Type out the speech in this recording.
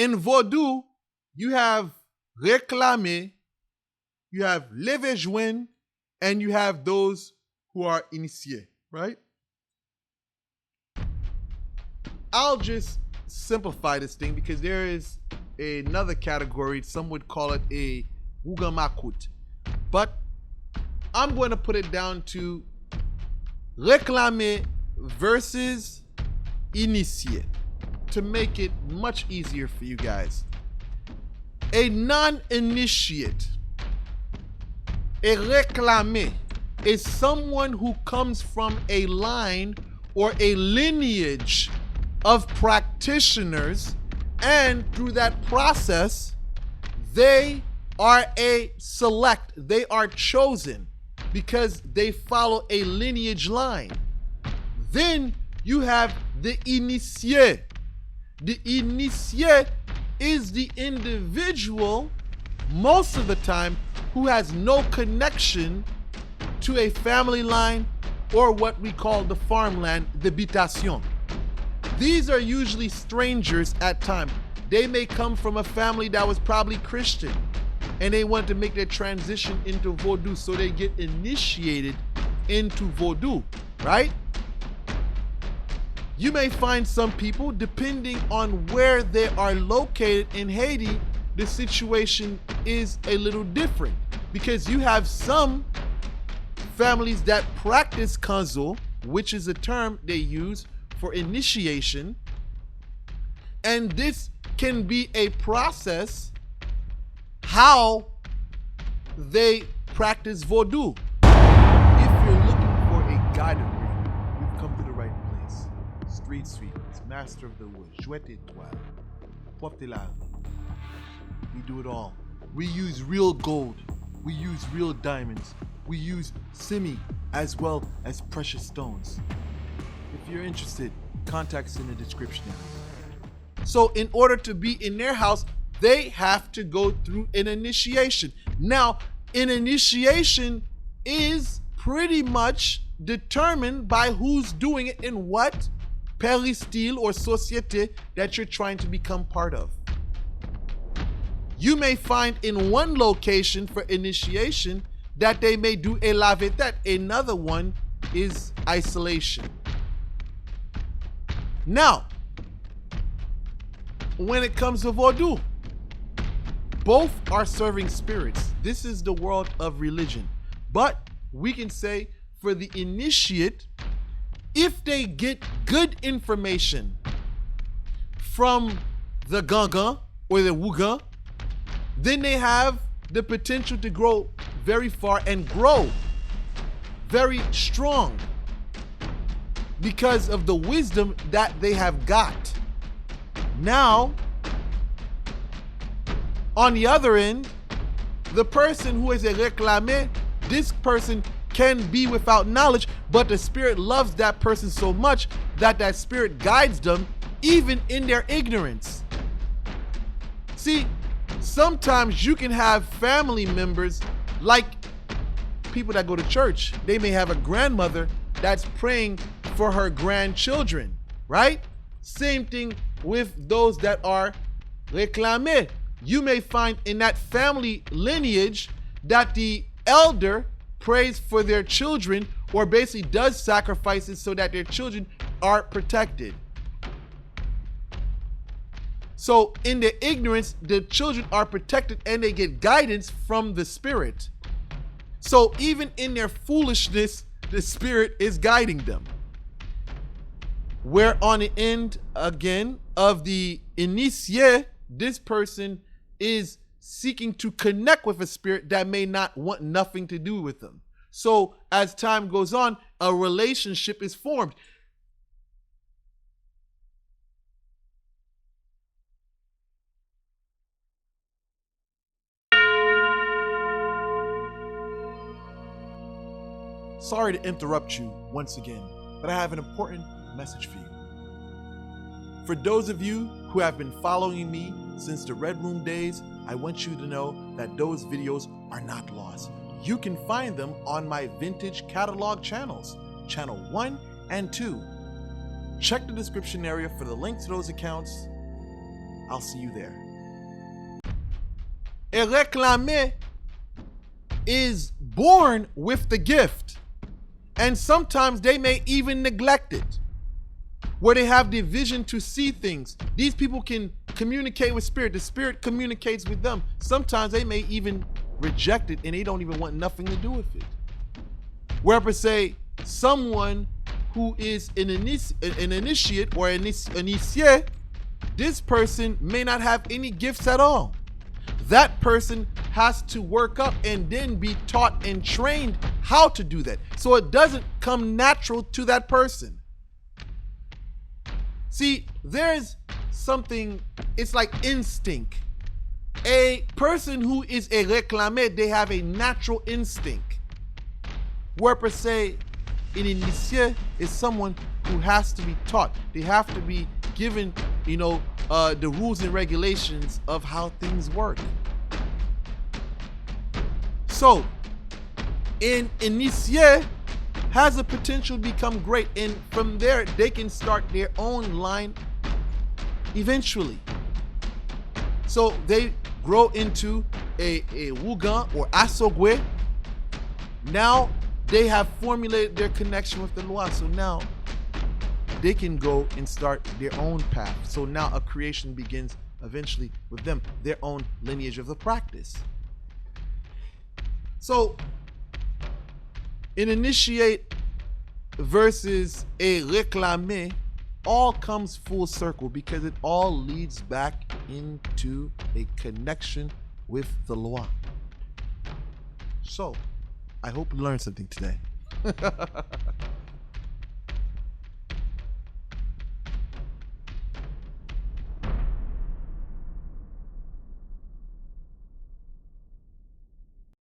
In Vodou, you have REKLAME, you have fledged, and you have those who are initiés, right? I'll just simplify this thing because there is another category. Some would call it a Houngan, but I'm going to put it down to REKLAME versus initié to make it much easier for you guys. A non-initiate, a REKLAME, is someone who comes from a line or a lineage of practitioners, and through that process, they are a select, they are chosen because they follow a lineage line. Then you have the initié. The initié is the individual, most of the time, who has no connection to a family line or what we call the farmland, the habitation. These are usually strangers at times. They may come from a family that was probably Christian and they want to make their transition into Vodou, so they get initiated into Vodou, right? You may find some people, depending on where they are located in Haiti, the situation is a little different because you have some families that practice kanzo, which is a term they use for initiation, and this can be a process how they practice Vodou. If you're looking for a guided reading, you've come to the right place. Street Sweepers, Master of the Woods, Jouet Étoile, Porte la. We do it all. We use real gold. We use real diamonds. We use simi as well as precious stones. If you're interested, contacts in the description area. So in order to be in their house, they have to go through an initiation. Now, an initiation is pretty much determined by who's doing it in what peristyle or société that you're trying to become part of. You may find in one location for initiation that they may do a lavetet. Another one is isolation. Now, when it comes to Vodou, both are serving spirits. This is the world of religion. But we can say for the initiate, if they get good information from the Houngan or the Houngan, then they have the potential to grow very far and grow very strong because of the wisdom that they have got. Now, on the other end, the person who is a REKLAME, this person can be without knowledge, but the spirit loves that person so much that that spirit guides them even in their ignorance. See, sometimes you can have family members like people that go to church. They may have a grandmother that's praying for her grandchildren, right? Same thing with those that are REKLAME. You may find in that family lineage that the elder prays for their children or basically does sacrifices so that their children are protected. So in their ignorance, the children are protected and they get guidance from the spirit. So even in their foolishness, the spirit is guiding them. Where on the end, again, of the initié, this person is seeking to connect with a spirit that may not want nothing to do with them. So as time goes on, a relationship is formed. Sorry to interrupt you once again, but I have an important message for you. For those of you who have been following me since the Red Room days, I want you to know that those videos are not lost. You can find them on my vintage catalog channels, channel 1 and 2. Check the description area for the link to those accounts. I'll see you there. A REKLAME is born with the gift. And sometimes they may even neglect it, where they have the vision to see things. These people can communicate with spirit. The spirit communicates with them. Sometimes they may even reject it and they don't even want nothing to do with it. Where per se, someone who is an initiate or an initié, this person may not have any gifts at all. That person has to work up and then be taught and trained how to do that. So it doesn't come natural to that person. See, there's something, it's like instinct. A person who is a REKLAME, they have a natural instinct. Where per se, an initié is someone who has to be taught. They have to be given, the rules and regulations of how things work. So, an initié has a potential to become great, and from there they can start their own line eventually. So they grow into a Houngan or Asogwe. Now they have formulated their connection with the Loi. So now they can go and start their own path. So now a creation begins eventually with them, their own lineage of the practice. So an initiate versus a REKLAME all comes full circle because it all leads back into a connection with the Loi. So I hope you learned something today.